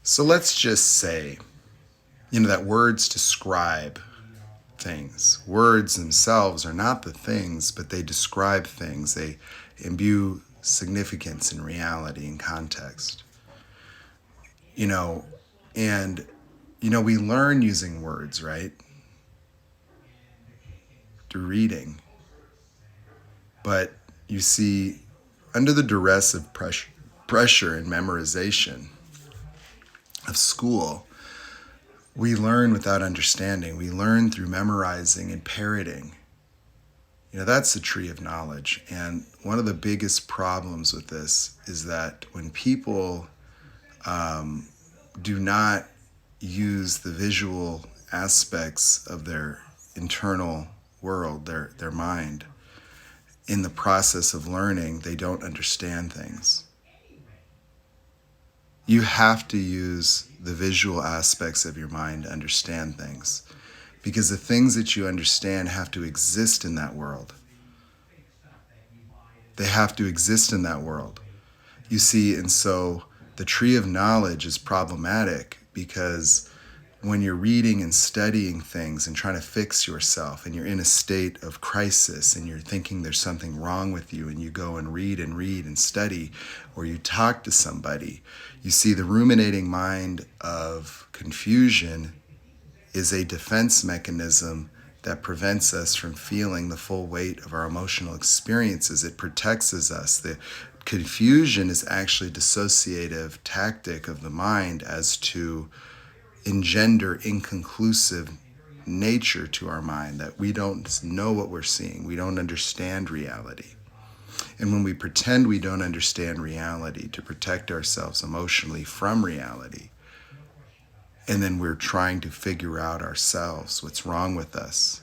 So let's just say, that words describe things. Words themselves are not the things, but they describe things. They imbue significance and reality and context. You know, and, we learn using words, right? Through reading. But you see, under the duress of pressure and memorization of school, we learn without understanding. We learn through memorizing and parroting. That's the tree of knowledge. And one of the biggest problems with this is that when people do not use the visual aspects of their internal world, their mind, in the process of learning, they don't understand things. You have to use the visual aspects of your mind to understand things, because the things that you understand have to exist in that world. They have to exist in that world. You see, and so the tree of knowledge is problematic because when you're reading and studying things and trying to fix yourself and you're in a state of crisis and you're thinking there's something wrong with you and you go and read and study, or you talk to somebody, you see the ruminating mind of confusion is a defense mechanism that prevents us from feeling the full weight of our emotional experiences. It protects us. The confusion is actually a dissociative tactic of the mind as to engender inconclusive nature to our mind, that we don't know what we're seeing. We don't understand reality. And when we pretend we don't understand reality to protect ourselves emotionally from reality, and then we're trying to figure out ourselves, what's wrong with us,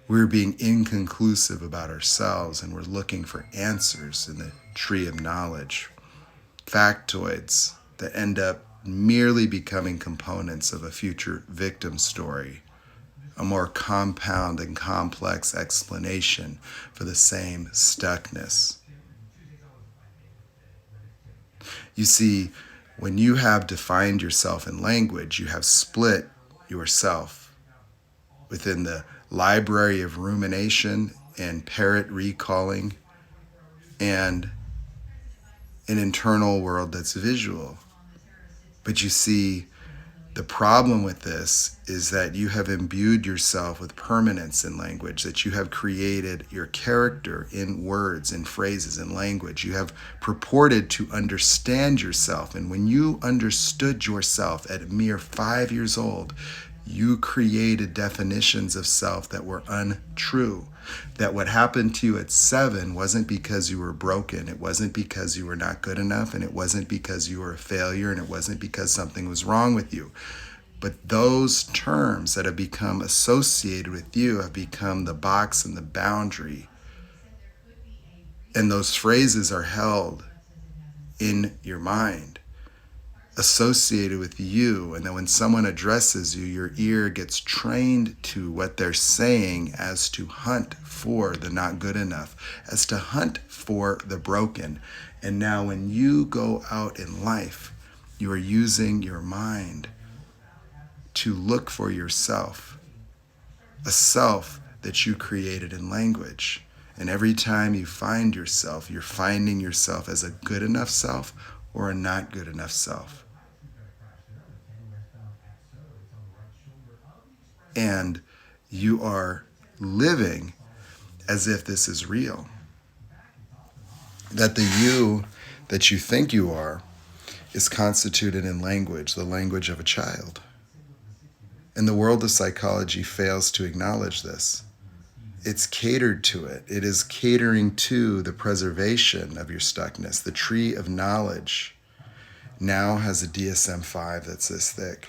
we're being inconclusive about ourselves, and we're looking for answers in the tree of knowledge, factoids that end up merely becoming components of a future victim story, a more compound and complex explanation for the same stuckness. You see, when you have defined yourself in language, you have split yourself within the library of rumination and parrot recalling and an internal world that's visual. But you see, the problem with this is that you have imbued yourself with permanence in language, that you have created your character in words, in phrases, in language. You have purported to understand yourself. And when you understood yourself at a mere 5 years old, you created definitions of self that were untrue. That what happened to you at 7 wasn't because you were broken. It wasn't because you were not good enough, and it wasn't because you were a failure, and it wasn't because something was wrong with you. But those terms that have become associated with you have become the box and the boundary. And those phrases are held in your mind, associated with you. And then when someone addresses you, your ear gets trained to what they're saying as to hunt for the not good enough, as to hunt for the broken. And now when you go out in life, you are using your mind to look for yourself, a self that you created in language. And every time you find yourself, you're finding yourself as a good enough self or a not good enough self. And you are living as if this is real. That the you that you think you are is constituted in language, the language of a child. And the world of psychology fails to acknowledge this. It's catered to it. It is catering to the preservation of your stuckness. The tree of knowledge now has a DSM-5 that's this thick,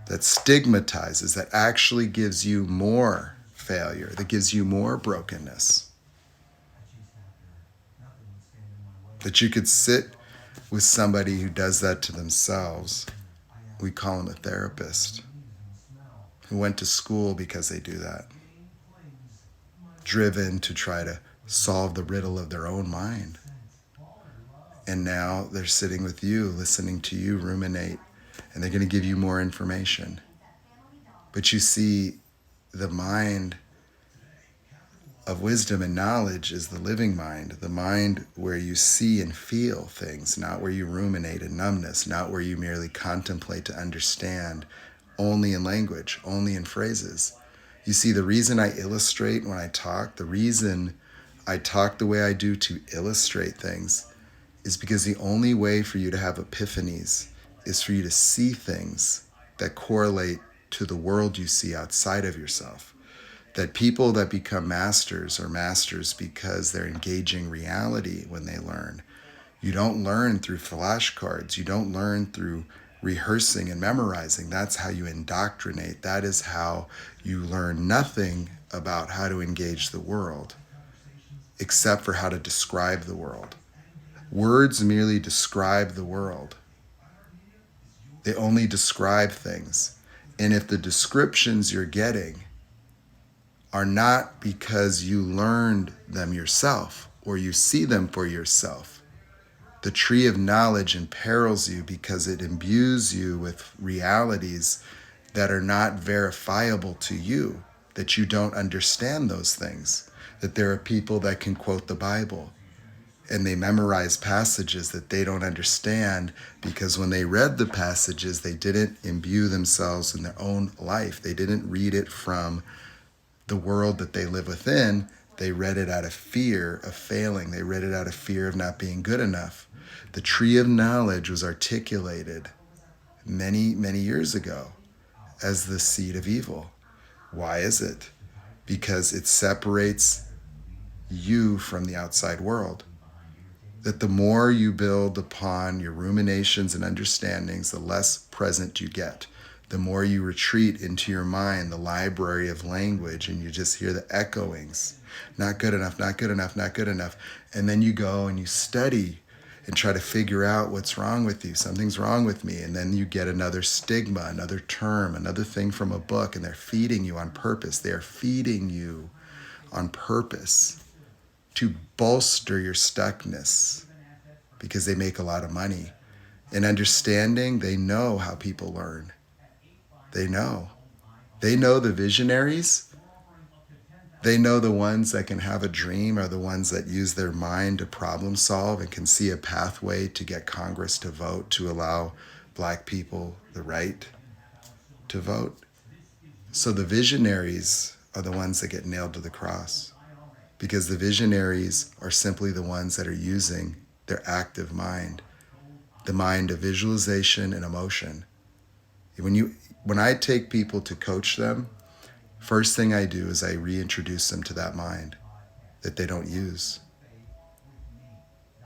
that stigmatizes, that actually gives you more failure, that gives you more brokenness. That you could sit with somebody who does that to themselves. We call them a therapist, who went to school because they do that, driven to try to solve the riddle of their own mind. And now they're sitting with you, listening to you ruminate, and they're going to give you more information. But you see, the mind of wisdom and knowledge is the living mind, the mind where you see and feel things, not where you ruminate in numbness, not where you merely contemplate to understand only in language, only in phrases. You see, the reason I illustrate when I talk, the reason I talk the way I do to illustrate things is because the only way for you to have epiphanies is for you to see things that correlate to the world you see outside of yourself. That people that become masters are masters because they're engaging reality when they learn. You don't learn through flashcards. You don't learn through rehearsing and memorizing. That's how you indoctrinate. That is how you learn nothing about how to engage the world, except for how to describe the world. Words merely describe the world. They only describe things. And if the descriptions you're getting are not because you learned them yourself or you see them for yourself, the tree of knowledge imperils you because it imbues you with realities that are not verifiable to you, that you don't understand those things, that there are people that can quote the Bible and they memorize passages that they don't understand because when they read the passages, they didn't imbue themselves in their own life. They didn't read it from the world that they live within. They read it out of fear of failing. They read it out of fear of not being good enough. The tree of knowledge was articulated many, many years ago as the seed of evil. Why is it? Because it separates you from the outside world. That the more you build upon your ruminations and understandings, the less present you get. The more you retreat into your mind, the library of language, and you just hear the echoings. Not good enough, not good enough, not good enough. And then you go and you study and try to figure out what's wrong with you. Something's wrong with me. And then you get another stigma, another term, another thing from a book, and they're feeding you on purpose. They are feeding you on purpose to bolster your stuckness because they make a lot of money. In understanding, they know how people learn. They know. They know the visionaries. They know the ones that can have a dream are the ones that use their mind to problem solve and can see a pathway to get Congress to vote to allow Black people the right to vote. So the visionaries are the ones that get nailed to the cross because the visionaries are simply the ones that are using their active mind, the mind of visualization and emotion. When I take people to coach them, first thing I do is I reintroduce them to that mind that they don't use.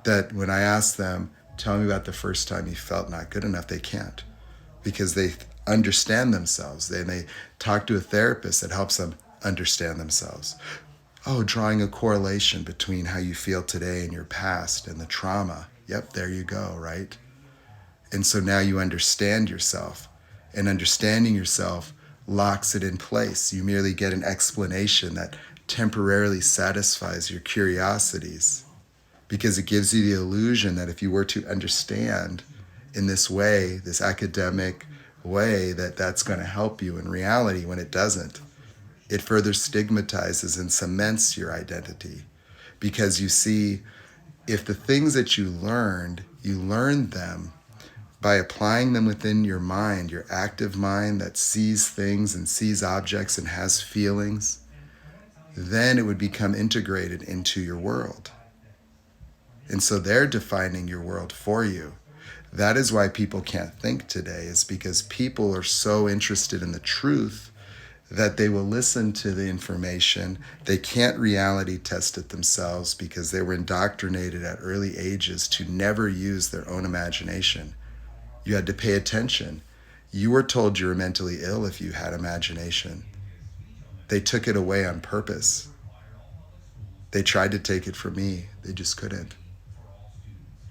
That when I ask them, tell me about the first time you felt not good enough, they can't because they understand themselves. They talk to a therapist that helps them understand themselves. Oh, drawing a correlation between how you feel today and your past and the trauma. Yep, there you go, right? And so now you understand yourself. And understanding yourself locks it in place. You merely get an explanation that temporarily satisfies your curiosities because it gives you the illusion that if you were to understand in this way, this academic way, that that's going to help you in reality when it doesn't. It further stigmatizes and cements your identity because you see, if the things that you learned them by applying them within your mind, your active mind that sees things and sees objects and has feelings, then it would become integrated into your world. And so they're defining your world for you. That is why people can't think today, is because people are so interested in the truth that they will listen to the information. They can't reality test it themselves because they were indoctrinated at early ages to never use their own imagination. You had to pay attention. You were told you were mentally ill if you had imagination. They took it away on purpose. They tried to take it from me. They just couldn't.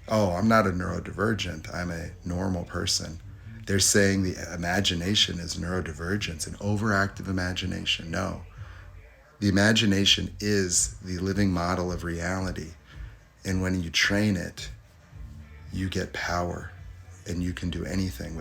Oh, I'm not a neurodivergent. I'm a normal person. They're saying the imagination is neurodivergence, an overactive imagination. No. The imagination is the living model of reality. And when you train it, you get power and you can do anything